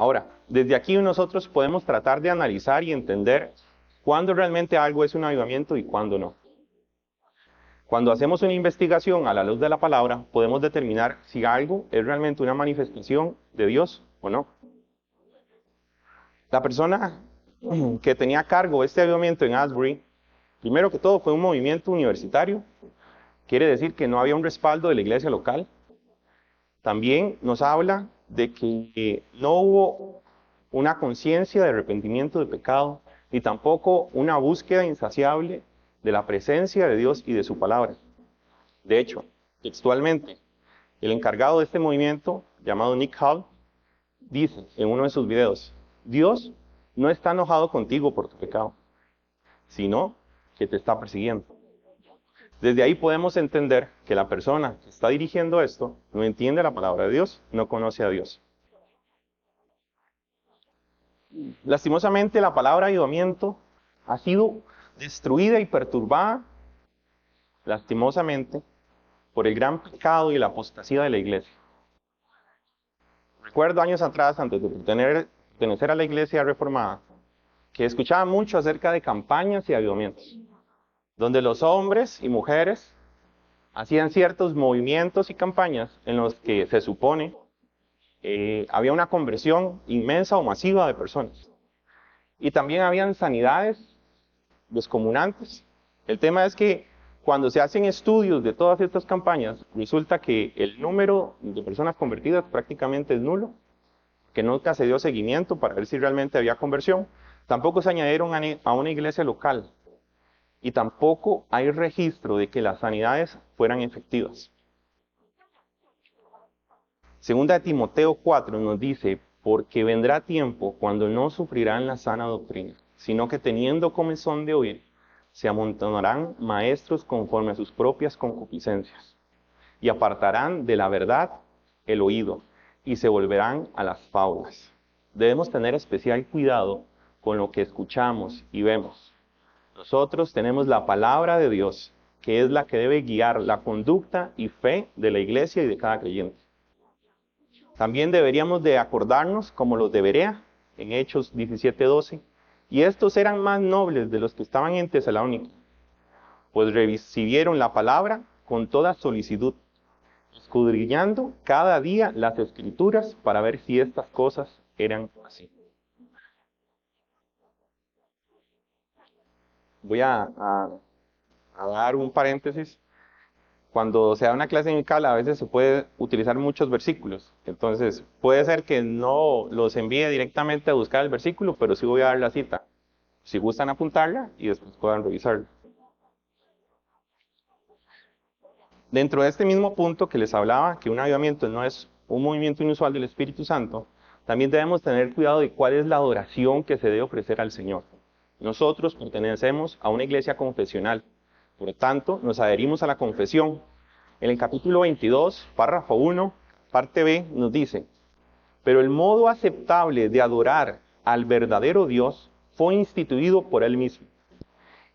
Ahora, desde aquí nosotros podemos tratar de analizar y entender cuándo realmente algo es un avivamiento y cuándo no. Cuando hacemos una investigación a la luz de la palabra, podemos determinar si algo es realmente una manifestación de Dios o no. La persona que tenía a cargo este avivamiento en Asbury, primero que todo fue un movimiento universitario. Quiere decir que no había un respaldo de la iglesia local. También nos habla de que no hubo una conciencia de arrepentimiento de pecado, ni tampoco una búsqueda insaciable de la presencia de Dios y de su palabra. De hecho, textualmente, el encargado de este movimiento, llamado Nick Hall, dice en uno de sus videos: Dios no está enojado contigo por tu pecado, sino que te está persiguiendo. Desde ahí podemos entender que la persona que está dirigiendo esto no entiende la palabra de Dios, no conoce a Dios. Lastimosamente, la palabra avivamiento ha sido destruida y perturbada, lastimosamente, por el gran pecado y la apostasía de la iglesia. Recuerdo años atrás, antes de pertenecer a la iglesia reformada, que escuchaba mucho acerca de campañas y avivamientos, donde los hombres y mujeres hacían ciertos movimientos y campañas en los que se supone había una conversión inmensa o masiva de personas. Y también habían sanidades descomunantes. El tema es que cuando se hacen estudios de todas estas campañas, resulta que el número de personas convertidas prácticamente es nulo, que nunca se dio seguimiento para ver si realmente había conversión. Tampoco se añadieron a una iglesia local. Y tampoco hay registro de que las sanidades fueran efectivas. Segunda de Timoteo 4 nos dice: porque vendrá tiempo cuando no sufrirán la sana doctrina, sino que teniendo comezón de oír, se amontonarán maestros conforme a sus propias concupiscencias, y apartarán de la verdad el oído, y se volverán a las fábulas. Debemos tener especial cuidado con lo que escuchamos y vemos. Nosotros tenemos la palabra de Dios, que es la que debe guiar la conducta y fe de la iglesia y de cada creyente. También deberíamos de acordarnos como los de Berea, en Hechos 17:12, y estos eran más nobles de los que estaban en Tesalónica, pues recibieron la palabra con toda solicitud, escudriñando cada día las escrituras para ver si estas cosas eran así. Voy a dar un paréntesis. Cuando se da una clase dominical, a veces se puede utilizar muchos versículos. Entonces, puede ser que no los envíe directamente a buscar el versículo, pero sí voy a dar la cita. Si gustan apuntarla y después puedan revisarla. Dentro de este mismo punto que les hablaba, que un avivamiento no es un movimiento inusual del Espíritu Santo, también debemos tener cuidado de cuál es la adoración que se debe ofrecer al Señor. Nosotros pertenecemos a una iglesia confesional. Por lo tanto, nos adherimos a la confesión. En el capítulo 22, párrafo 1, parte B, nos dice: pero el modo aceptable de adorar al verdadero Dios fue instituido por Él mismo.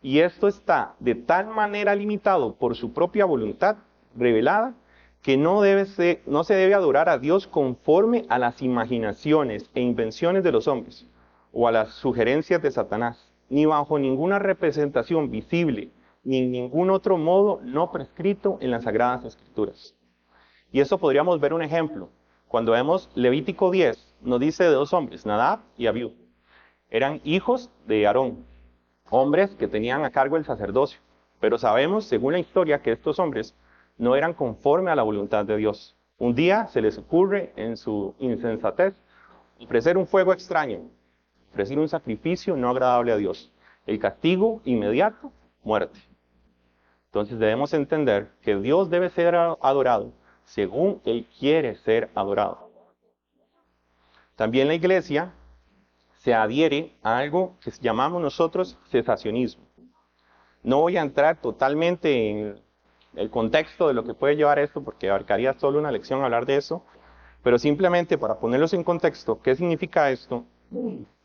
Y esto está de tal manera limitado por su propia voluntad revelada, que no se debe adorar a Dios conforme a las imaginaciones e invenciones de los hombres, o a las sugerencias de Satanás, ni bajo ninguna representación visible, ni en ningún otro modo no prescrito en las Sagradas Escrituras. Y eso podríamos ver un ejemplo. Cuando vemos Levítico 10, nos dice de dos hombres, Nadab y Abiú. Eran hijos de Aarón, hombres que tenían a cargo el sacerdocio. Pero sabemos, según la historia, que estos hombres no eran conforme a la voluntad de Dios. Un día se les ocurre, en su insensatez, ofrecer un fuego extraño, ofrecer un sacrificio no agradable a Dios. El castigo inmediato: muerte. Entonces debemos entender que Dios debe ser adorado según Él quiere ser adorado. También la iglesia se adhiere a algo que llamamos nosotros cesacionismo. No voy a entrar totalmente en el contexto de lo que puede llevar esto, porque abarcaría solo una lección hablar de eso, pero simplemente para ponerlos en contexto, ¿qué significa esto?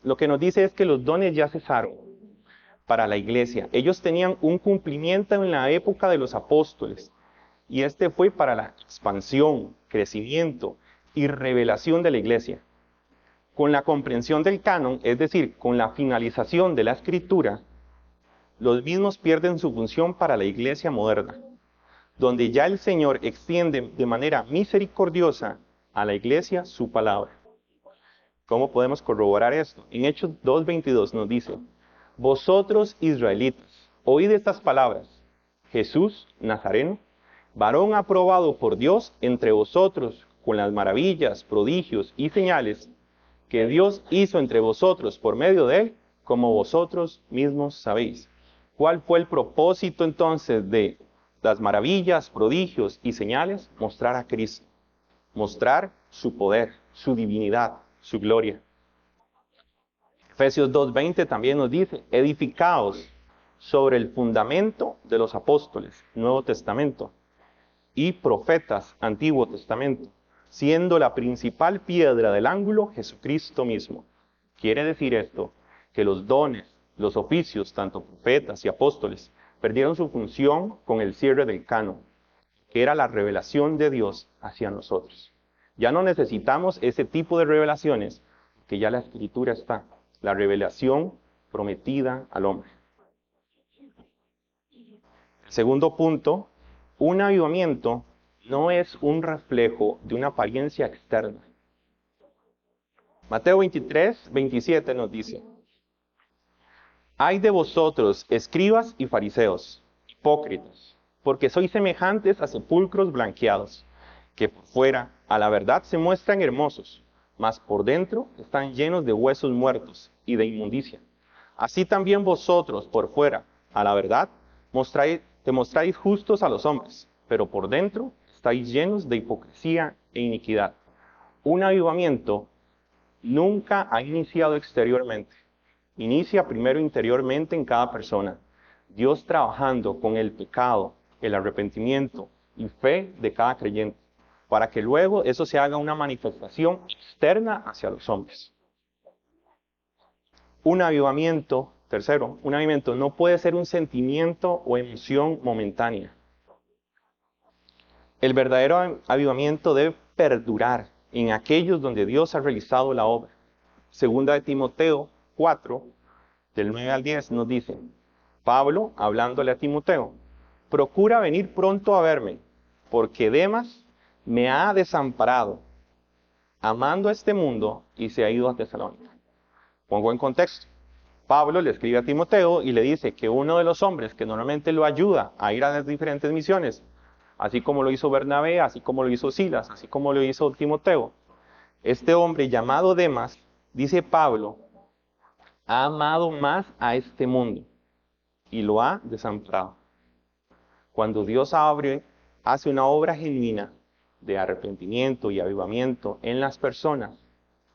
Lo que nos dice es que los dones ya cesaron para la iglesia. Ellos tenían un cumplimiento en la época de los apóstoles, y este fue para la expansión, crecimiento y revelación de la iglesia. Con la comprensión del canon, es decir, con la finalización de la escritura, los mismos pierden su función para la iglesia moderna, donde ya el Señor extiende de manera misericordiosa a la iglesia su palabra. ¿Cómo podemos corroborar esto? En Hechos 2:22 nos dice: vosotros israelitas, oíd estas palabras: Jesús Nazareno, varón aprobado por Dios entre vosotros con las maravillas, prodigios y señales que Dios hizo entre vosotros por medio de él, como vosotros mismos sabéis. ¿Cuál fue el propósito entonces de las maravillas, prodigios y señales? Mostrar a Cristo, mostrar su poder, su divinidad, su gloria. Efesios 2:20 también nos dice: edificaos sobre el fundamento de los apóstoles, Nuevo Testamento, y profetas, Antiguo Testamento, siendo la principal piedra del ángulo Jesucristo mismo. Quiere decir esto, que los dones, los oficios, tanto profetas y apóstoles, perdieron su función con el cierre del canon, que era la revelación de Dios hacia nosotros. Ya no necesitamos ese tipo de revelaciones, que ya la Escritura está, la revelación prometida al hombre. El segundo punto: un avivamiento no es un reflejo de una apariencia externa. Mateo 23:27 nos dice: ay de vosotros, escribas y fariseos, hipócritas, porque sois semejantes a sepulcros blanqueados, que por fuera a la verdad se muestran hermosos, mas por dentro están llenos de huesos muertos y de inmundicia. Así también vosotros por fuera a la verdad demostráis justos a los hombres, pero por dentro estáis llenos de hipocresía e iniquidad. Un avivamiento nunca ha iniciado exteriormente. Inicia primero interiormente en cada persona. Dios trabajando con el pecado, el arrepentimiento y fe de cada creyente, para que luego eso se haga una manifestación externa hacia los hombres. Un avivamiento, tercero, un avivamiento no puede ser un sentimiento o emoción momentánea. El verdadero avivamiento debe perdurar en aquellos donde Dios ha realizado la obra. Segunda de Timoteo 4, del 9 al 10 nos dice: Pablo, hablándole a Timoteo: procura venir pronto a verme, porque Demas me ha desamparado, amando a este mundo, y se ha ido a Tesalónica. Pongo en contexto. Pablo le escribe a Timoteo y le dice que uno de los hombres que normalmente lo ayuda a ir a las diferentes misiones, así como lo hizo Bernabé, así como lo hizo Silas, así como lo hizo Timoteo, este hombre llamado Demas, dice Pablo, ha amado más a este mundo y lo ha desamparado. Cuando Dios hace una obra genuina de arrepentimiento y avivamiento en las personas,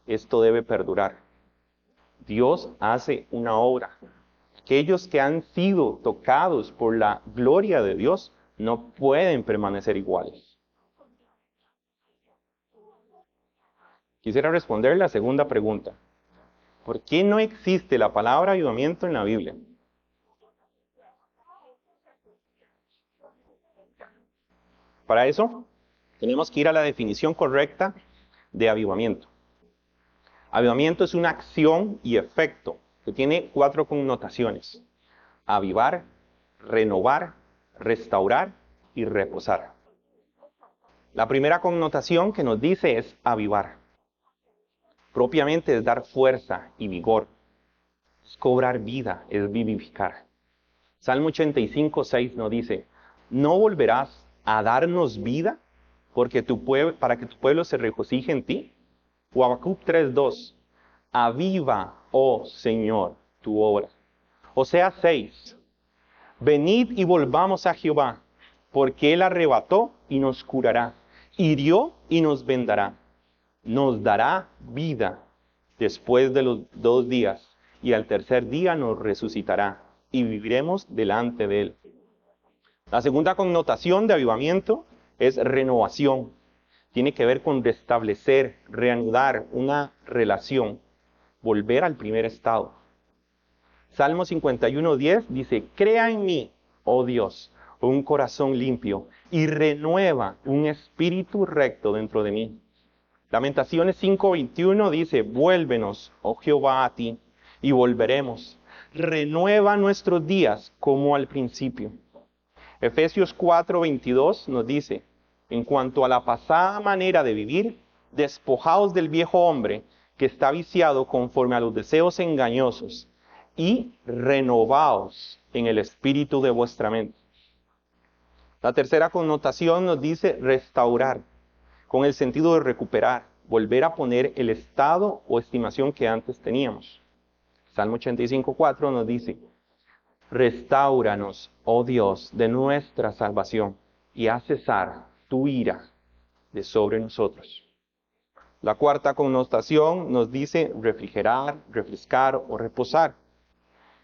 esto debe perdurar. Dios hace una obra. Aquellos que han sido tocados por la gloria de Dios no pueden permanecer iguales. Quisiera responder la segunda pregunta. ¿Por qué no existe la palabra avivamiento en la Biblia? Para eso, tenemos que ir a la definición correcta de avivamiento. Avivamiento es una acción y efecto que tiene 4 connotaciones: avivar, renovar, restaurar y reposar. La primera connotación que nos dice es avivar. Propiamente es dar fuerza y vigor. Es cobrar vida, es vivificar. Salmo 85:6 nos dice: ¿no volverás a darnos vida para que tu pueblo se regocije en ti? O Habacuc 3:2, aviva, oh Señor, tu obra. Oseas 6, venid y volvamos a Jehová, porque Él arrebató y nos curará, hirió y nos vendará, nos dará vida después de los 2 días, y al tercer día nos resucitará, y viviremos delante de Él. La segunda connotación de avivamiento es renovación. Tiene que ver con restablecer, reanudar una relación, volver al primer estado. Salmo 51:10 dice: crea en mí, oh Dios, un corazón limpio y renueva un espíritu recto dentro de mí. Lamentaciones 5:21 dice, vuélvenos, oh Jehová, a ti, y volveremos. Renueva nuestros días como al principio. Efesios 4:22 nos dice, en cuanto a la pasada manera de vivir, despojaos del viejo hombre que está viciado conforme a los deseos engañosos, y renovaos en el espíritu de vuestra mente. La tercera connotación nos dice restaurar, con el sentido de recuperar, volver a poner el estado o estimación que antes teníamos. Salmo 85:4 nos dice, restáuranos, oh Dios, de nuestra salvación, y haz cesar tu ira de sobre nosotros. La cuarta connotación nos dice refrigerar, refrescar o reposar.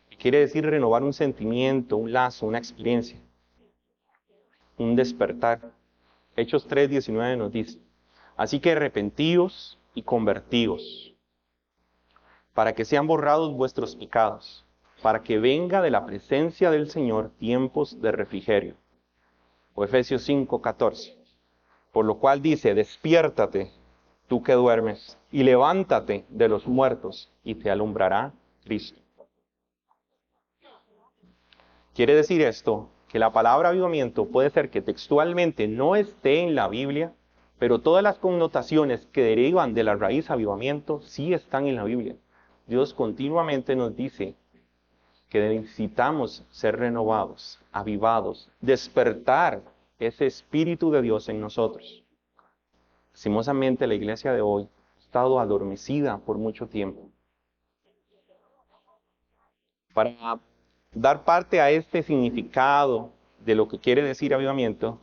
Y quiere decir renovar un sentimiento, un lazo, una experiencia, un despertar. Hechos 3:19 nos dice, así que arrepentíos y convertíos, para que sean borrados vuestros pecados, para que venga de la presencia del Señor tiempos de refrigerio. O Efesios 5:14, por lo cual dice, despiértate, tú que duermes, y levántate de los muertos, y te alumbrará Cristo. Quiere decir esto, que la palabra avivamiento puede ser que textualmente no esté en la Biblia, pero todas las connotaciones que derivan de la raíz avivamiento sí están en la Biblia. Dios continuamente nos dice que necesitamos ser renovados, avivados, despertar ese Espíritu de Dios en nosotros. Lastimosamente la iglesia de hoy ha estado adormecida por mucho tiempo. Para dar parte a este significado de lo que quiere decir avivamiento,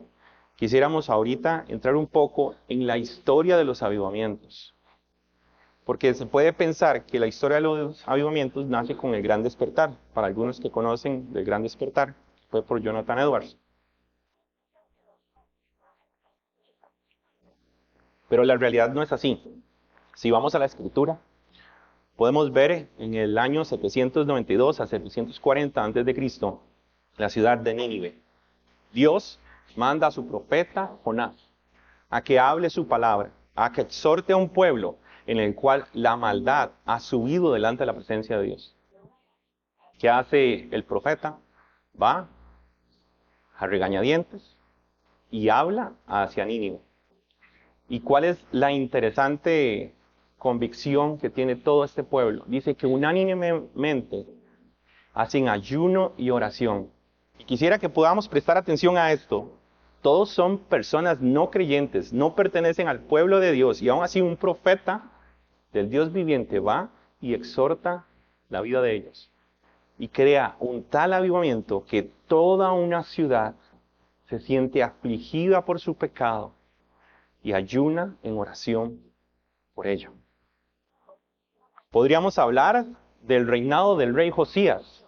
quisiéramos ahorita entrar un poco en la historia de los avivamientos. Porque se puede pensar que la historia de los avivamientos nace con el Gran Despertar. Para algunos que conocen del Gran Despertar, fue por Jonathan Edwards. Pero la realidad no es así. Si vamos a la Escritura, podemos ver en el año 792 a 740 a.C., la ciudad de Nínive. Dios manda a su profeta Jonás a que hable su palabra, a que exhorte a un pueblo en el cual la maldad ha subido delante de la presencia de Dios. ¿Qué hace el profeta? Va a regañadientes y habla hacia Nínive. ¿Y cuál es la interesante convicción que tiene todo este pueblo? Dice que unánimemente hacen ayuno y oración. Y quisiera que podamos prestar atención a esto. Todos son personas no creyentes, no pertenecen al pueblo de Dios, y aún así un profeta del Dios viviente va y exhorta la vida de ellos. Y crea un tal avivamiento que toda una ciudad se siente afligida por su pecado y ayuna en oración por ello. Podríamos hablar del reinado del rey Josías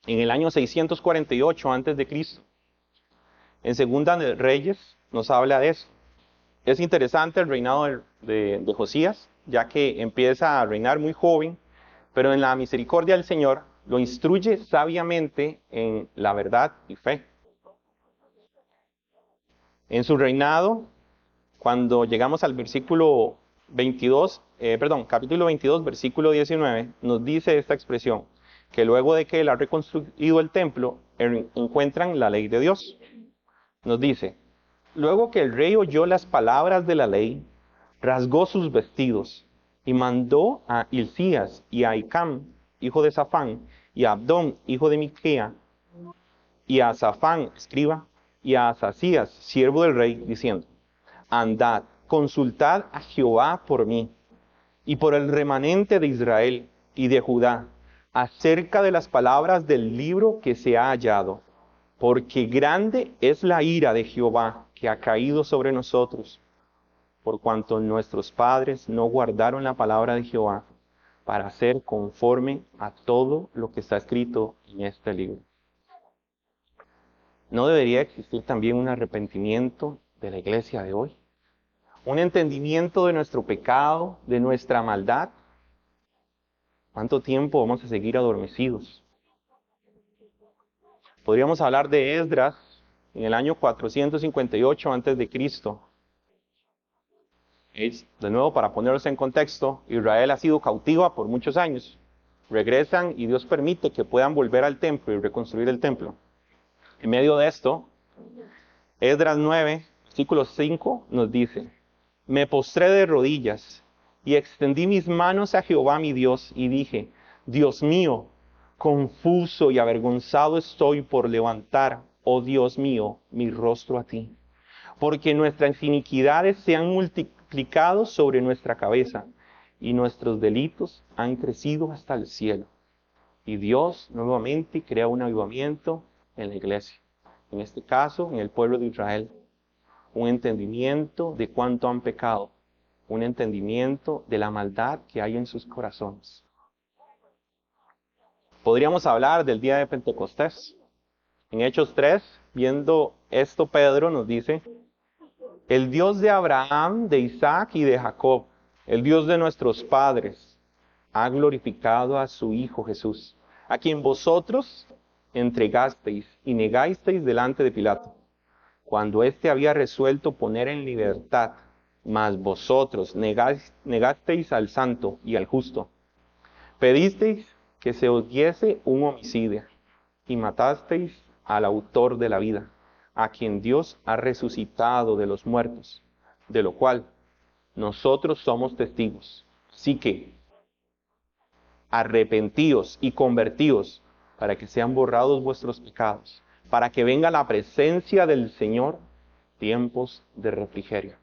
en el año 648 a.C. En Segunda de Reyes nos habla de eso. Es interesante el reinado de Josías, ya que empieza a reinar muy joven, pero en la misericordia del Señor lo instruye sabiamente en la verdad y fe. En su reinado, cuando llegamos al versículo 22, capítulo 22, versículo 19, nos dice esta expresión, que luego de que él ha reconstruido el templo, encuentran la ley de Dios. Nos dice, luego que el rey oyó las palabras de la ley, rasgó sus vestidos y mandó a Hilcías y a Ahicam, hijo de Safán, y a Abdón, hijo de Miquea, y a Safán, escriba, y a Asasías, siervo del rey, diciendo, andad, consultad a Jehová por mí, y por el remanente de Israel y de Judá, acerca de las palabras del libro que se ha hallado, porque grande es la ira de Jehová que ha caído sobre nosotros, por cuanto nuestros padres no guardaron la palabra de Jehová para hacer conforme a todo lo que está escrito en este libro. ¿No debería existir también un arrepentimiento de la iglesia de hoy? Un entendimiento de nuestro pecado, de nuestra maldad. ¿Cuánto tiempo vamos a seguir adormecidos? Podríamos hablar de Esdras en el año 458 a.C. De nuevo, para ponerlos en contexto, Israel ha sido cautiva por muchos años. Regresan y Dios permite que puedan volver al templo y reconstruir el templo. En medio de esto, Esdras 9, versículo 5 nos dice: me postré de rodillas y extendí mis manos a Jehová mi Dios y dije: Dios mío, confuso y avergonzado estoy por levantar, oh Dios mío, mi rostro a ti, porque nuestras iniquidades se han multiplicado sobre nuestra cabeza y nuestros delitos han crecido hasta el cielo. Y Dios nuevamente crea un avivamiento en la iglesia, en este caso en el pueblo de Israel. Un entendimiento de cuánto han pecado, un entendimiento de la maldad que hay en sus corazones. Podríamos hablar del día de Pentecostés. En Hechos 3, viendo esto, Pedro nos dice: el Dios de Abraham, de Isaac y de Jacob, el Dios de nuestros padres, ha glorificado a su Hijo Jesús, a quien vosotros entregasteis y negasteis delante de Pilato, cuando éste había resuelto poner en libertad, mas vosotros negasteis al santo y al justo. Pedisteis que se os diese un homicida, y matasteis al autor de la vida, a quien Dios ha resucitado de los muertos, de lo cual nosotros somos testigos. Así que arrepentíos y convertíos, para que sean borrados vuestros pecados, para que venga la presencia del Señor, tiempos de refrigerio.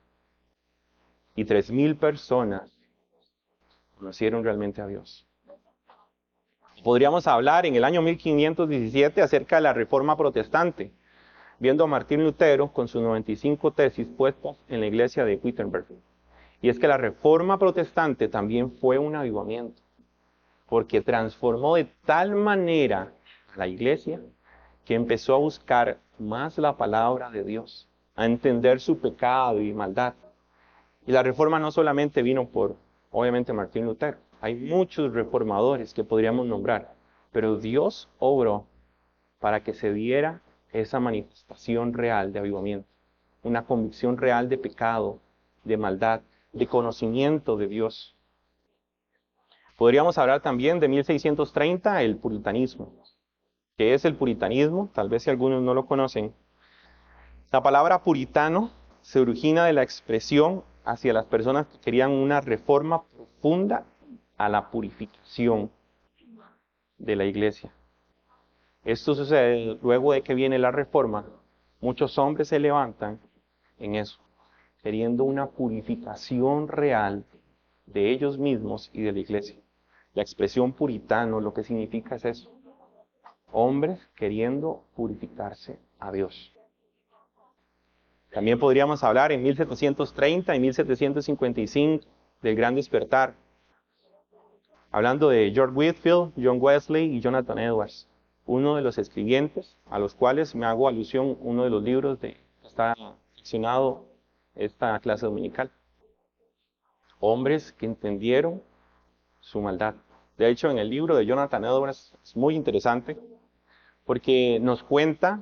Y 3,000 personas conocieron realmente a Dios. Podríamos hablar en el año 1517 acerca de la Reforma Protestante, viendo a Martín Lutero con sus 95 tesis puestas en la iglesia de Wittenberg. Y es que la Reforma Protestante también fue un avivamiento, porque transformó de tal manera a la iglesia que empezó a buscar más la palabra de Dios, a entender su pecado y maldad. Y la reforma no solamente vino por, obviamente, Martín Lutero. Hay muchos reformadores que podríamos nombrar, pero Dios obró para que se diera esa manifestación real de avivamiento, una convicción real de pecado, de maldad, de conocimiento de Dios. Podríamos hablar también de 1630, el puritanismo. ¿Qué es el puritanismo? Tal vez si algunos no lo conocen. La palabra puritano se origina de la expresión hacia las personas que querían una reforma profunda a la purificación de la iglesia. Esto sucede luego de que viene la reforma. Muchos hombres se levantan en eso, queriendo una purificación real de ellos mismos y de la iglesia. La expresión puritano lo que significa es eso: hombres queriendo purificarse a Dios. También podríamos hablar en 1730 y 1755 del Gran Despertar, hablando de George Whitefield, John Wesley y Jonathan Edwards, uno de los escribientes a los cuales me hago alusión uno de los libros que está seccionado esta clase dominical. Hombres que entendieron su maldad. De hecho, en el libro de Jonathan Edwards es muy interesante porque nos cuenta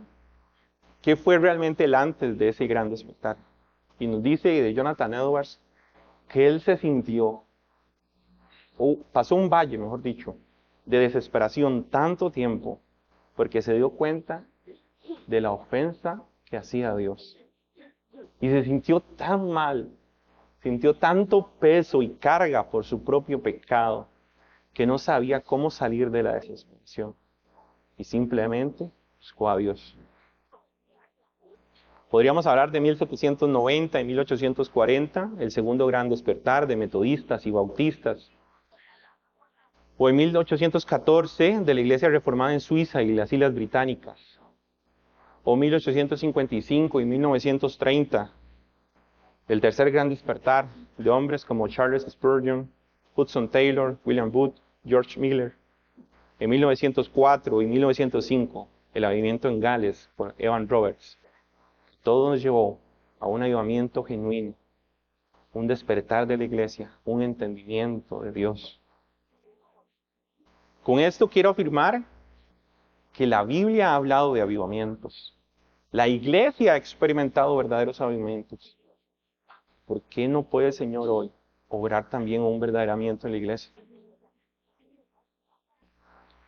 qué fue realmente el antes de ese gran despertar. Y nos dice de Jonathan Edwards que él se sintió, o pasó un valle, mejor dicho, de desesperación tanto tiempo, porque se dio cuenta de la ofensa que hacía a Dios. Y se sintió tan mal, sintió tanto peso y carga por su propio pecado, que no sabía cómo salir de la desesperación. Y simplemente buscó a Dios. Podríamos hablar de 1790 y 1840, el segundo gran despertar de metodistas y bautistas. O en 1814, de la Iglesia Reformada en Suiza y las Islas Británicas. O 1855 y 1930, el tercer gran despertar de hombres como Charles Spurgeon, Hudson Taylor, William Booth, George Miller. En 1904 y 1905, el avivamiento en Gales por Evan Roberts. Todo nos llevó a un avivamiento genuino, un despertar de la iglesia, un entendimiento de Dios. Con esto quiero afirmar que la Biblia ha hablado de avivamientos. La iglesia ha experimentado verdaderos avivamientos. ¿por qué no puede el Señor hoy obrar también un verdadero avivamiento en la iglesia?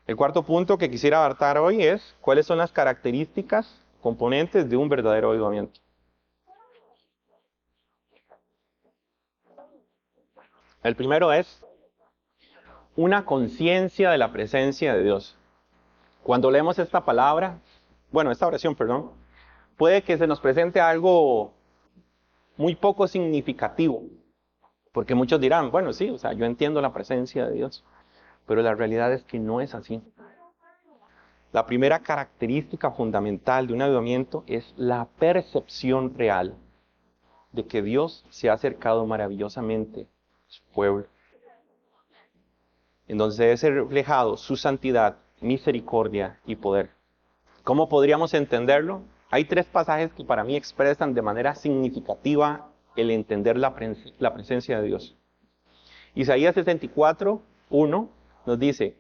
El cuarto punto que quisiera abarcar hoy es cuáles son las características, componentes de un verdadero avivamiento. El primero es una conciencia de la presencia de Dios. Cuando leemos esta palabra, esta oración, perdón, puede que se nos presente algo muy poco significativo, porque muchos dirán, bueno, sí, yo entiendo la presencia de Dios, pero la realidad es que no es así. La primera característica fundamental de un avivamiento es la percepción real de que Dios se ha acercado maravillosamente a su pueblo, en donde debe ser reflejado su santidad, misericordia y poder. ¿Cómo podríamos entenderlo? Hay 3 pasajes que para mí expresan de manera significativa el entender la presencia de Dios. Isaías 64:1 nos dice: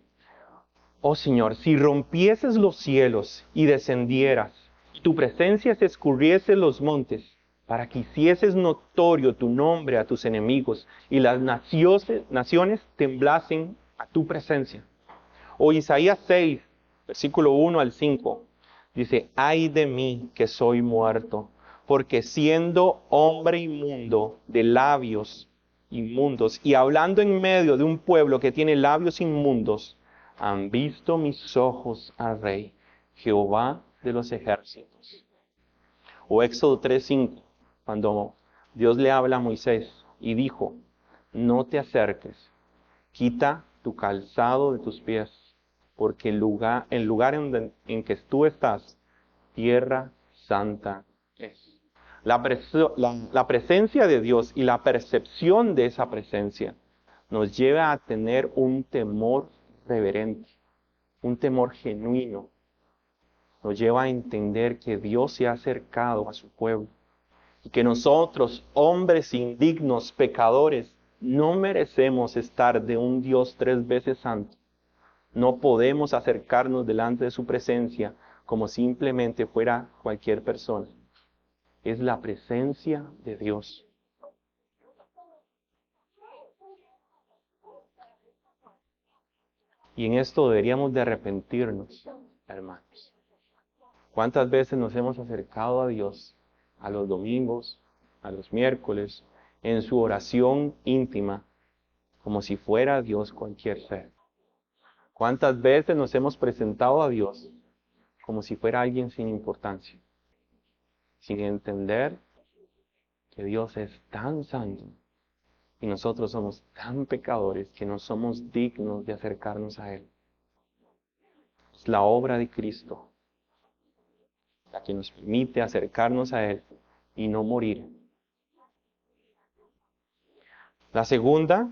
oh Señor, si rompieses los cielos y descendieras, y tu presencia se escurriese en los montes, para que hicieses notorio tu nombre a tus enemigos, y las naciones temblasen a tu presencia. O Isaías 6, versículo 1 al 5, dice: ay de mí que soy muerto, porque siendo hombre inmundo de labios inmundos, y hablando en medio de un pueblo que tiene labios inmundos, han visto mis ojos al Rey, Jehová de los ejércitos. O Éxodo 3:5, cuando Dios le habla a Moisés y dijo: no te acerques, quita tu calzado de tus pies, porque el lugar en que tú estás, tierra santa es. La presencia de Dios y la percepción de esa presencia nos lleva a tener un temor reverente, un temor genuino. Nos lleva a entender que Dios se ha acercado a su pueblo y que nosotros, hombres indignos, pecadores, no merecemos estar de un Dios 3 veces santo. No podemos acercarnos delante de su presencia como simplemente fuera cualquier persona. Es la presencia de Dios. Y en esto deberíamos de arrepentirnos, hermanos. ¿Cuántas veces nos hemos acercado a Dios a los domingos, a los miércoles, en su oración íntima, como si fuera Dios cualquier ser? ¿Cuántas veces nos hemos presentado a Dios como si fuera alguien sin importancia, sin entender que Dios es tan santo y nosotros somos tan pecadores que no somos dignos de acercarnos a Él? Es la obra de Cristo la que nos permite acercarnos a Él y no morir. La segunda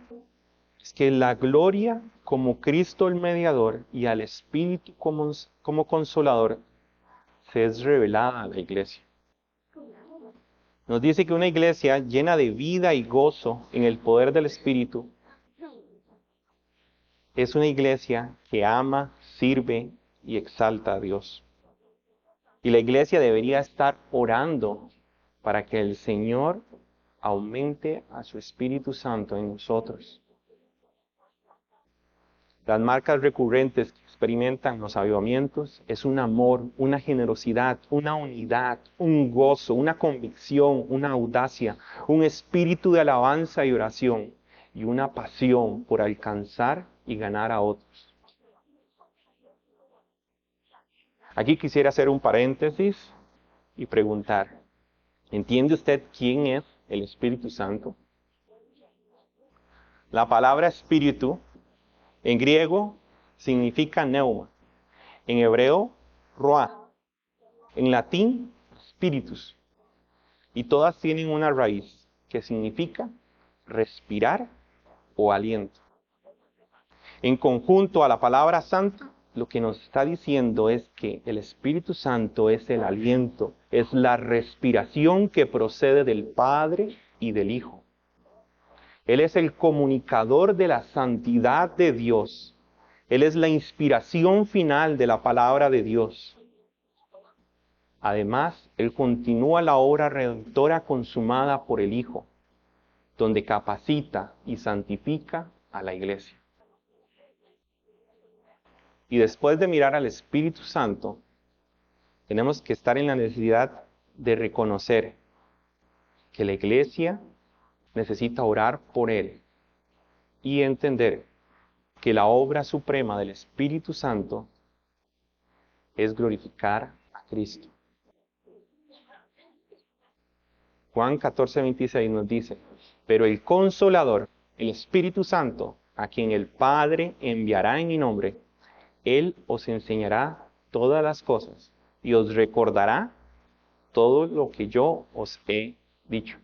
es que la gloria como Cristo el mediador y al Espíritu como consolador se es revelada a la iglesia. Nos dice que una iglesia llena de vida y gozo en el poder del Espíritu es una iglesia que ama, sirve y exalta a Dios. Y la iglesia debería estar orando para que el Señor aumente a su Espíritu Santo en nosotros. Las marcas recurrentes que experimentan los avivamientos es un amor, una generosidad, una unidad, un gozo, una convicción, una audacia, un espíritu de alabanza y oración y una pasión por alcanzar y ganar a otros. Aquí quisiera hacer un paréntesis y preguntar: ¿entiende usted quién es el Espíritu Santo? La palabra espíritu en griego significa pneuma, en hebreo roa, en latín spiritus, y todas tienen una raíz que significa respirar o aliento. En conjunto a la palabra santa, lo que nos está diciendo es que el Espíritu Santo es el aliento, es la respiración que procede del Padre y del Hijo. Él es el comunicador de la santidad de Dios. Él es la inspiración final de la palabra de Dios. Además, Él continúa la obra redentora consumada por el Hijo. donde capacita y santifica a la iglesia. Y después de mirar al Espíritu Santo, tenemos que estar en la necesidad de reconocer que la iglesia necesita orar por Él y entender que la obra suprema del Espíritu Santo es glorificar a Cristo. Juan 14:26 nos dice, pero el Consolador, el Espíritu Santo, a quien el Padre enviará en mi nombre, Él os enseñará todas las cosas y os recordará todo lo que yo os he dicho.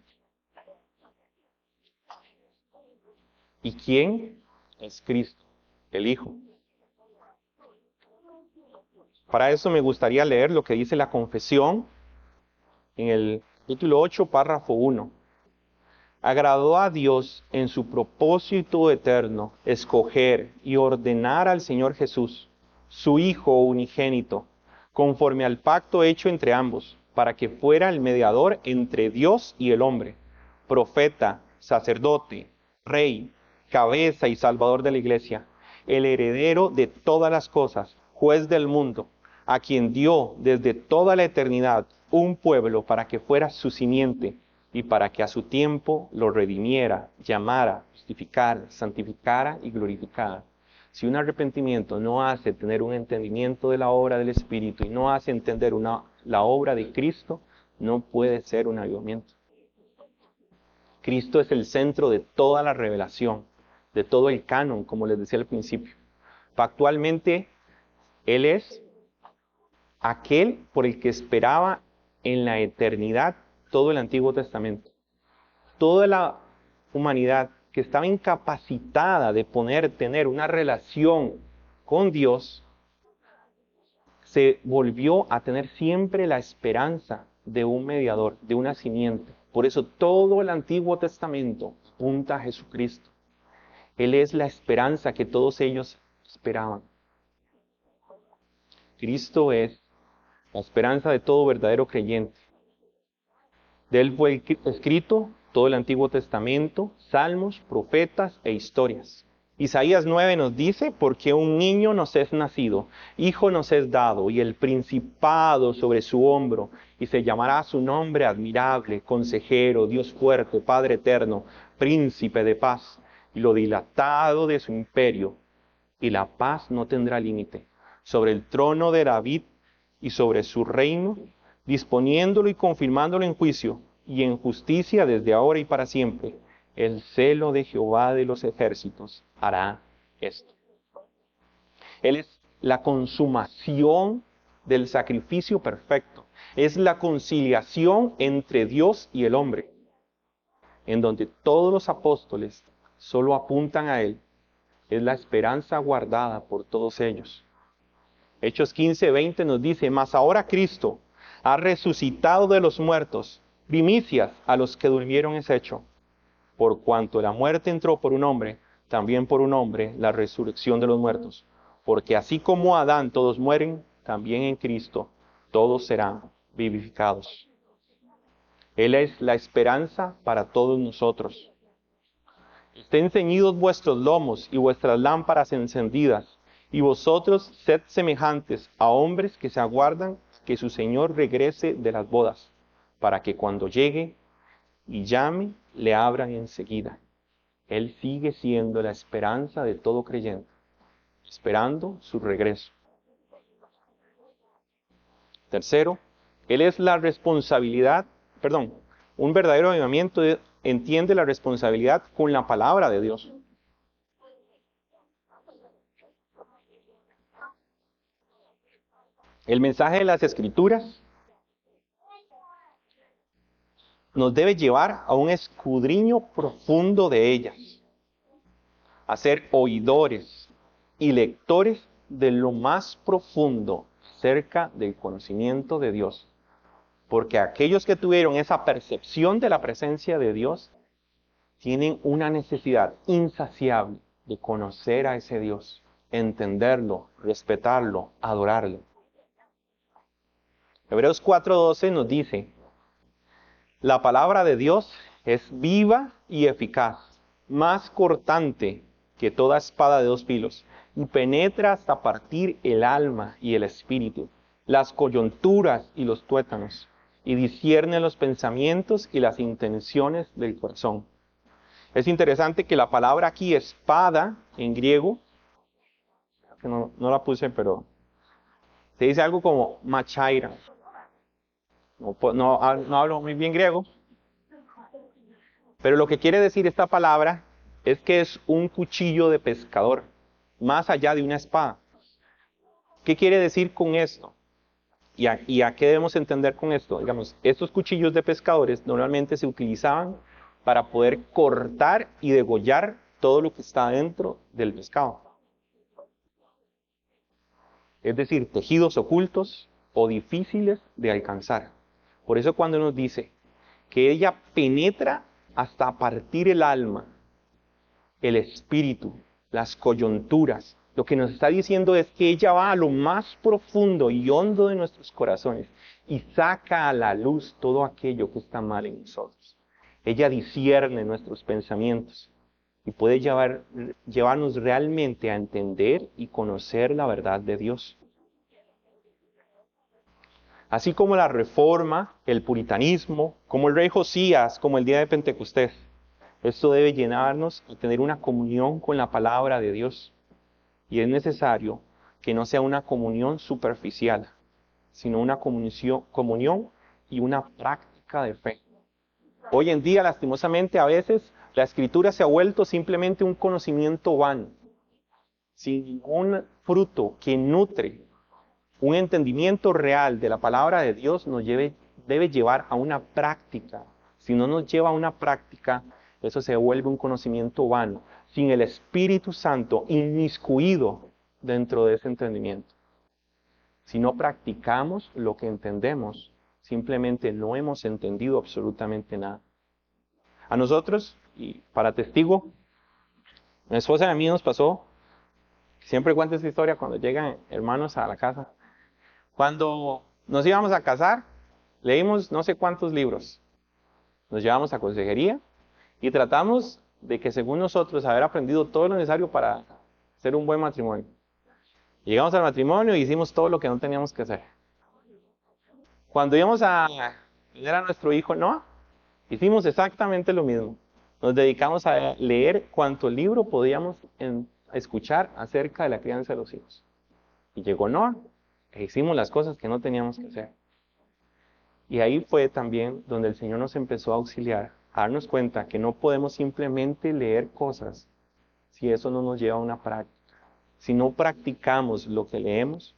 ¿Y quién es Cristo? El Hijo. Para eso me gustaría leer lo que dice la confesión en el capítulo 8, párrafo 1. Agradó a Dios en su propósito eterno escoger y ordenar al Señor Jesús, su Hijo unigénito, conforme al pacto hecho entre ambos, para que fuera el mediador entre Dios y el hombre, profeta, sacerdote, rey, cabeza y salvador de la iglesia, el heredero de todas las cosas, juez del mundo, a quien dio desde toda la eternidad un pueblo para que fuera su simiente y para que a su tiempo lo redimiera, llamara, justificara, santificara y glorificara. Si un arrepentimiento no hace tener un entendimiento de la obra del Espíritu y no hace entender la obra de Cristo, no puede ser un avivamiento. Cristo es el centro de toda la revelación, de todo el canon, como les decía al principio. Factualmente, Él es aquel por el que esperaba en la eternidad todo el Antiguo Testamento. Toda la humanidad que estaba incapacitada de tener una relación con Dios, se volvió a tener siempre la esperanza de un mediador, de una simiente. Por eso todo el Antiguo Testamento apunta a Jesucristo. Él es la esperanza que todos ellos esperaban. Cristo es la esperanza de todo verdadero creyente. De Él fue escrito todo el Antiguo Testamento, salmos, profetas e historias. Isaías 9 nos dice, porque un niño nos es nacido, hijo nos es dado, y el principado sobre su hombro, y se llamará su nombre admirable, consejero, Dios fuerte, Padre eterno, príncipe de paz, y lo dilatado de su imperio, y la paz no tendrá límite, sobre el trono de David y sobre su reino, disponiéndolo y confirmándolo en juicio y en justicia desde ahora y para siempre. El celo de Jehová de los ejércitos hará esto. Él es la consumación del sacrificio perfecto. Es la conciliación entre Dios y el hombre, en donde todos los apóstoles solo apuntan a Él. Es la esperanza guardada por todos ellos. Hechos 15:20 nos dice, mas ahora Cristo ha resucitado de los muertos, primicias a los que durmieron es hecho. Por cuanto la muerte entró por un hombre, también por un hombre la resurrección de los muertos. Porque así como Adán todos mueren, también en Cristo todos serán vivificados. Él es la esperanza para todos nosotros. Estén ceñidos vuestros lomos y vuestras lámparas encendidas, y vosotros sed semejantes a hombres que se aguardan que su Señor regrese de las bodas, para que cuando llegue y llame, le abran enseguida. Él sigue siendo la esperanza de todo creyente, esperando su regreso. Tercero, Él es la responsabilidad, un verdadero avivamiento entiende la responsabilidad con la palabra de Dios. El mensaje de las Escrituras nos debe llevar a un escudriño profundo de ellas, a ser oidores y lectores de lo más profundo cerca del conocimiento de Dios. Porque aquellos que tuvieron esa percepción de la presencia de Dios tienen una necesidad insaciable de conocer a ese Dios, entenderlo, respetarlo, adorarlo. Hebreos 4:12 nos dice, la palabra de Dios Es viva y eficaz, más cortante que toda espada de 2 filos, y penetra hasta partir el alma y el espíritu, las coyunturas y los tuétanos, y discierne los pensamientos y las intenciones del corazón. Es interesante que la palabra aquí, espada, en griego, que no la puse, pero se dice algo como machaira. No hablo muy bien griego, pero lo que quiere decir esta palabra es que es un cuchillo de pescador, más allá de una espada. ¿Qué quiere decir con esto? ¿Y a qué debemos entender con esto? Digamos, estos cuchillos de pescadores normalmente se utilizaban para poder cortar y degollar todo lo que está dentro del pescado. Es decir, tejidos ocultos o difíciles de alcanzar. Por eso cuando nos dice que ella penetra hasta partir el alma, el espíritu, las coyunturas, lo que nos está diciendo es que ella va a lo más profundo y hondo de nuestros corazones y saca a la luz todo aquello que está mal en nosotros. Ella discierne nuestros pensamientos y puede llevarnos realmente a entender y conocer la verdad de Dios. Así como la Reforma, el puritanismo, como el rey Josías, como el día de Pentecostés. Esto debe llenarnos a tener una comunión con la palabra de Dios. Y es necesario que no sea una comunión superficial, sino una comunión y una práctica de fe. Hoy en día, lastimosamente, a veces la Escritura se ha vuelto simplemente un conocimiento vano, sin ningún fruto que nutre un entendimiento real de la palabra de Dios debe llevar a una práctica. Si no nos lleva a una práctica, eso se vuelve un conocimiento vano, sin el Espíritu Santo inmiscuido dentro de ese entendimiento. Si no practicamos lo que entendemos, simplemente no hemos entendido absolutamente nada. A nosotros, y para testigo, mi esposa y a mí nos pasó, siempre cuento esta historia cuando llegan hermanos a la casa. Cuando nos íbamos a casar, leímos no sé cuántos libros. Nos llevamos a consejería y tratamos de que según nosotros haber aprendido todo lo necesario para hacer un buen matrimonio. Llegamos al matrimonio y hicimos todo lo que no teníamos que hacer. Cuando íbamos a tener a nuestro hijo Noah, hicimos exactamente lo mismo. Nos dedicamos a leer cuanto libro podíamos escuchar acerca de la crianza de los hijos. Y llegó Noah. E hicimos las cosas que no teníamos que hacer. Y ahí fue también donde el Señor nos empezó a auxiliar, a darnos cuenta que no podemos simplemente leer cosas si eso no nos lleva a una práctica. Si no practicamos lo que leemos,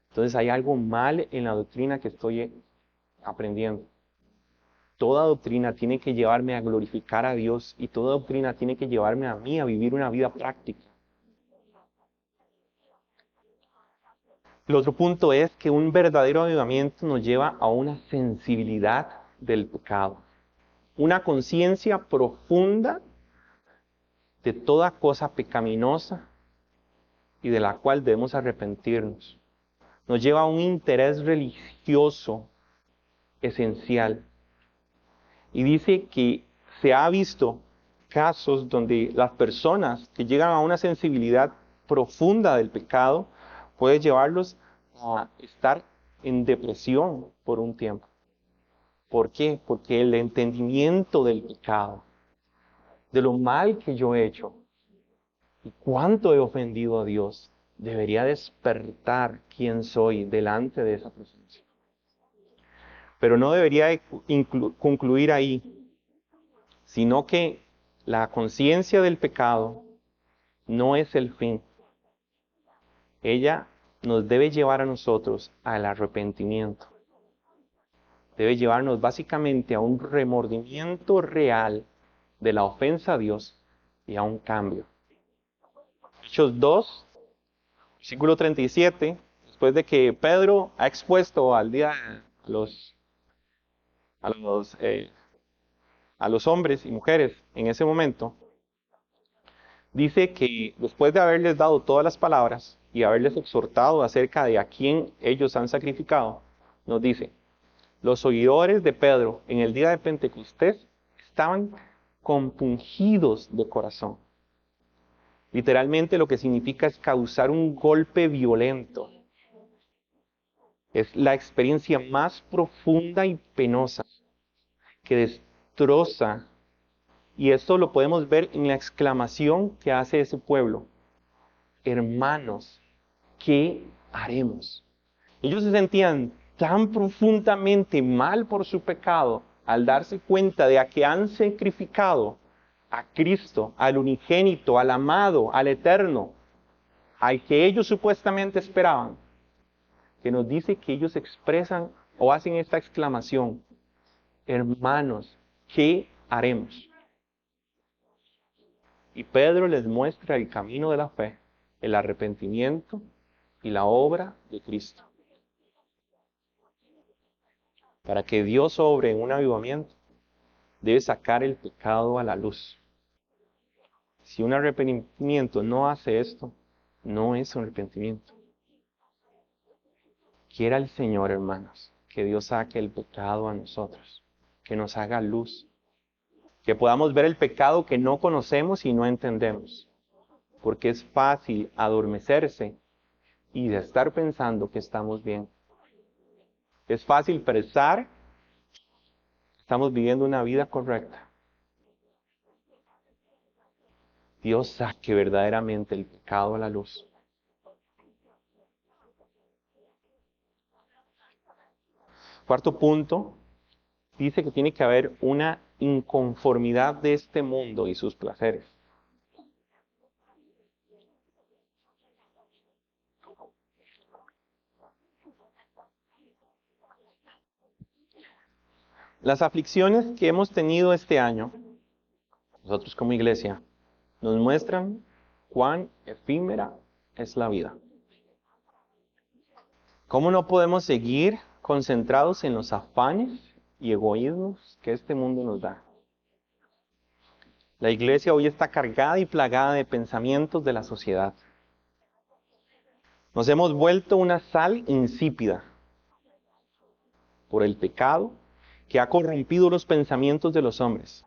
entonces hay algo mal en la doctrina que estoy aprendiendo. Toda doctrina tiene que llevarme a glorificar a Dios y toda doctrina tiene que llevarme a mí a vivir una vida práctica. El otro punto es que un verdadero avivamiento nos lleva a una sensibilidad del pecado, una conciencia profunda de toda cosa pecaminosa y de la cual debemos arrepentirnos. Nos lleva a un interés religioso esencial. Y dice que se ha visto casos donde las personas que llegan a una sensibilidad profunda del pecado puede llevarlos a estar en depresión por un tiempo. ¿Por qué? Porque el entendimiento del pecado, de lo mal que yo he hecho y cuánto he ofendido a Dios, debería despertar quién soy delante de esa presencia. Pero no debería concluir ahí, sino que la conciencia del pecado no es el fin. Ella nos debe llevar a nosotros al arrepentimiento. Debe llevarnos básicamente a un remordimiento real de la ofensa a Dios y a un cambio. Hechos 2, versículo 37, después de que Pedro ha expuesto al día a los hombres y mujeres en ese momento, dice que después de haberles dado todas las palabras y haberles exhortado acerca de a quién ellos han sacrificado, nos dice: los oidores de Pedro en el día de Pentecostés estaban compungidos de corazón. Literalmente lo que significa es causar un golpe violento. Es la experiencia más profunda y penosa que destroza. Y esto lo podemos ver en la exclamación que hace ese pueblo. Hermanos, ¿qué haremos? Ellos se sentían tan profundamente mal por su pecado al darse cuenta de que han sacrificado a Cristo, al unigénito, al amado, al eterno, al que ellos supuestamente esperaban, que nos dice que ellos expresan o hacen esta exclamación: hermanos, ¿qué haremos? Y Pedro les muestra el camino de la fe, el arrepentimiento y la obra de Cristo. Para que Dios obre en un avivamiento, debe sacar el pecado a la luz. Si un arrepentimiento no hace esto, no es un arrepentimiento. Quiera el Señor, hermanos, que Dios saque el pecado a nosotros, que nos haga luz, que podamos ver el pecado que no conocemos y no entendemos, porque es fácil adormecerse y de estar pensando que estamos bien. Es fácil pensar que estamos viviendo una vida correcta. Dios saque verdaderamente el pecado a la luz. Cuarto punto, dice que tiene que haber una inconformidad de este mundo y sus placeres. Las aflicciones que hemos tenido este año, nosotros como iglesia, nos muestran cuán efímera es la vida. ¿Cómo no podemos seguir concentrados en los afanes y egoísmos que este mundo nos da? La iglesia hoy está cargada y plagada de pensamientos de la sociedad. Nos hemos vuelto una sal insípida por el pecado que ha corrompido los pensamientos de los hombres.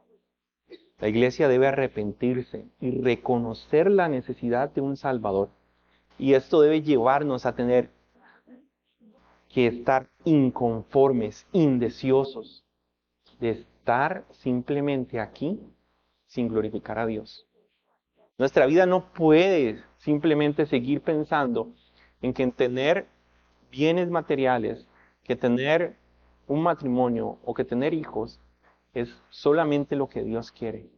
La iglesia debe arrepentirse y reconocer la necesidad de un Salvador. Y esto debe llevarnos a tener que estar inconformes, indeseosos de estar simplemente aquí sin glorificar a Dios. Nuestra vida no puede simplemente seguir pensando en que tener bienes materiales, que tener un matrimonio o que tener hijos es solamente lo que Dios quiere.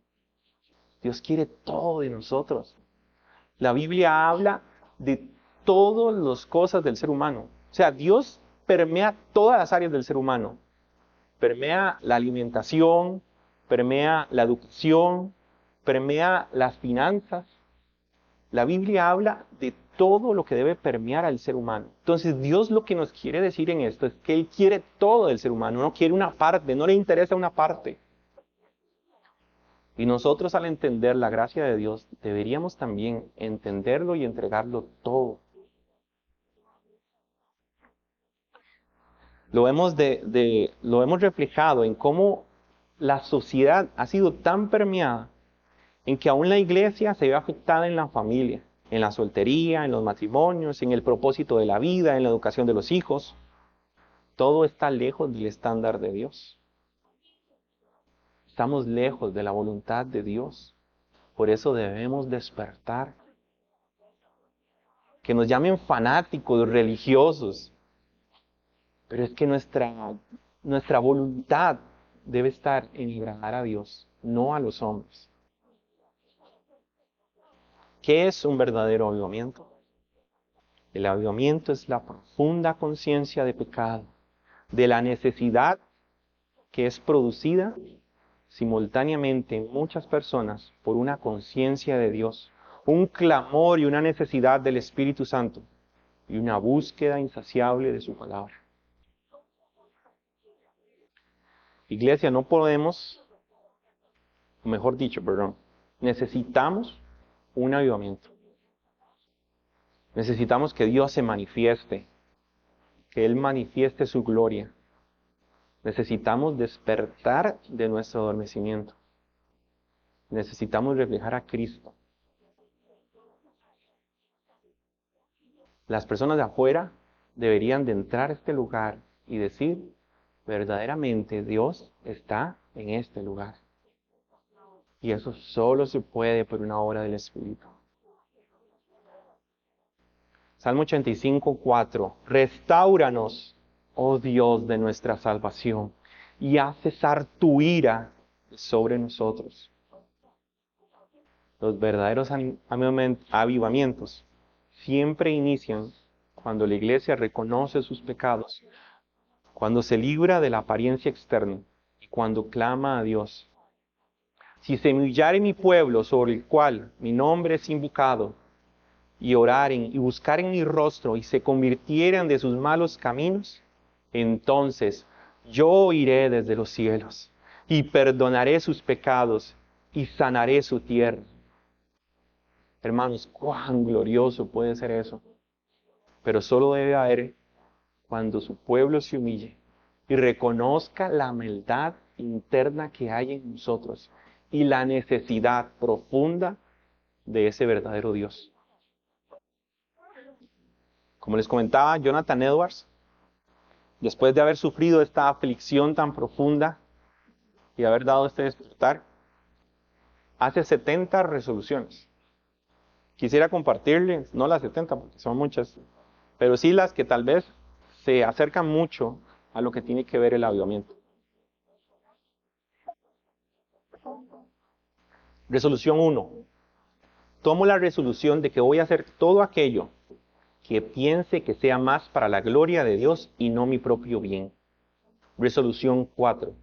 Dios quiere todo de nosotros. La Biblia habla de todas las cosas del ser humano. O sea, Dios permea todas las áreas del ser humano. Permea la alimentación, permea la educación, permea las finanzas. La Biblia habla de todo lo que debe permear al ser humano. Entonces Dios lo que nos quiere decir en esto es que Él quiere todo del ser humano, no quiere una parte, no le interesa una parte. Y nosotros al entender la gracia de Dios, deberíamos también entenderlo y entregarlo todo. Lo hemos reflejado en cómo la sociedad ha sido tan permeada en que aún la iglesia se ve afectada en la familia, en la soltería, en los matrimonios, en el propósito de la vida, en la educación de los hijos. Todo está lejos del estándar de Dios. Estamos lejos de la voluntad de Dios. Por eso debemos despertar. Que nos llamen fanáticos, religiosos. Pero es que nuestra voluntad debe estar en agradar a Dios, no a los hombres. ¿Qué es un verdadero avivamiento? El avivamiento es la profunda conciencia de pecado, de la necesidad que es producida simultáneamente en muchas personas por una conciencia de Dios, un clamor y una necesidad del Espíritu Santo y una búsqueda insaciable de su palabra. Iglesia, no podemos, o mejor dicho, perdón, necesitamos un avivamiento. Necesitamos que Dios se manifieste, que Él manifieste su gloria. Necesitamos despertar de nuestro adormecimiento. Necesitamos reflejar a Cristo. Las personas de afuera deberían de entrar a este lugar y decir, verdaderamente Dios está en este lugar. Y eso solo se puede por una obra del Espíritu. Salmo 85, 4. Restáuranos, oh Dios de nuestra salvación, y haz cesar tu ira sobre nosotros. Los verdaderos avivamientos siempre inician cuando la iglesia reconoce sus pecados, cuando se libra de la apariencia externa y cuando clama a Dios. Si se humillare mi pueblo sobre el cual mi nombre es invocado, y oraren y buscaren mi rostro y se convirtieran de sus malos caminos, entonces yo oiré desde los cielos y perdonaré sus pecados y sanaré su tierra. Hermanos, cuán glorioso puede ser eso. Pero solo debe haber cuando su pueblo se humille y reconozca la maldad interna que hay en nosotros y la necesidad profunda de ese verdadero Dios. Como les comentaba, Jonathan Edwards, después de haber sufrido esta aflicción tan profunda y haber dado este despertar, hace 70 resoluciones. Quisiera compartirles, no las 70 porque son muchas, pero sí las que tal vez se acercan mucho a lo que tiene que ver el avivamiento. Resolución 1. Tomo la resolución de que voy a hacer todo aquello que piense que sea más para la gloria de Dios y no mi propio bien. Resolución 4.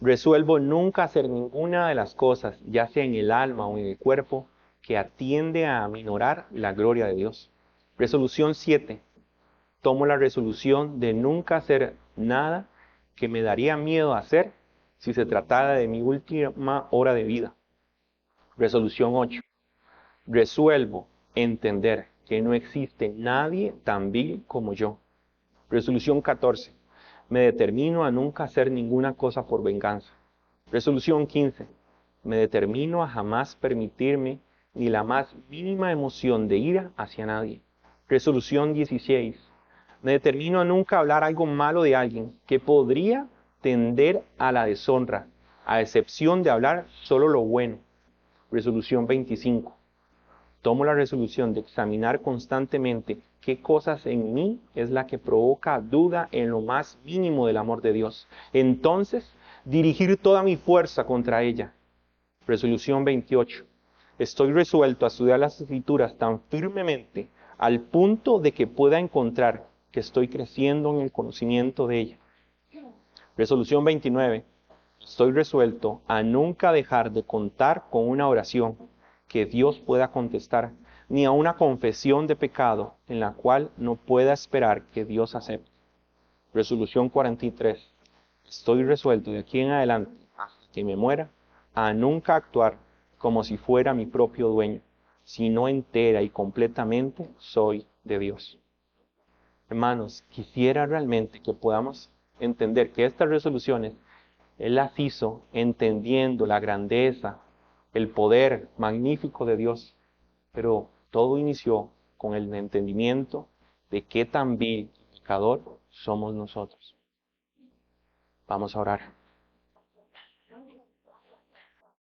Resuelvo nunca hacer ninguna de las cosas, ya sea en el alma o en el cuerpo, que atiende a aminorar la gloria de Dios. Resolución 7. Tomo la resolución de nunca hacer nada que me daría miedo hacer si se tratara de mi última hora de vida. Resolución 8. Resuelvo entender que no existe nadie tan vil como yo. Resolución 14. Me determino a nunca hacer ninguna cosa por venganza. Resolución 15. Me determino a jamás permitirme ni la más mínima emoción de ira hacia nadie. Resolución 16. Me determino a nunca hablar algo malo de alguien que podría tender a la deshonra, a excepción de hablar solo lo bueno. Resolución 25. Tomo la resolución de examinar constantemente qué cosas en mí es la que provoca duda en lo más mínimo del amor de Dios. Entonces, dirigir toda mi fuerza contra ella. Resolución 28. Estoy resuelto a estudiar las Escrituras tan firmemente al punto de que pueda encontrar que estoy creciendo en el conocimiento de ella. Resolución 29. Estoy resuelto a nunca dejar de contar con una oración que Dios pueda contestar, ni a una confesión de pecado en la cual no pueda esperar que Dios acepte. Resolución 43. Estoy resuelto de aquí en adelante, hasta que me muera, a nunca actuar como si fuera mi propio dueño, sino entera y completamente soy de Dios. Hermanos, quisiera realmente que podamos entender que estas resoluciones Él las hizo entendiendo la grandeza, el poder magnífico de Dios, pero todo inició con el entendimiento de qué tan vil y pecador somos nosotros. Vamos a orar.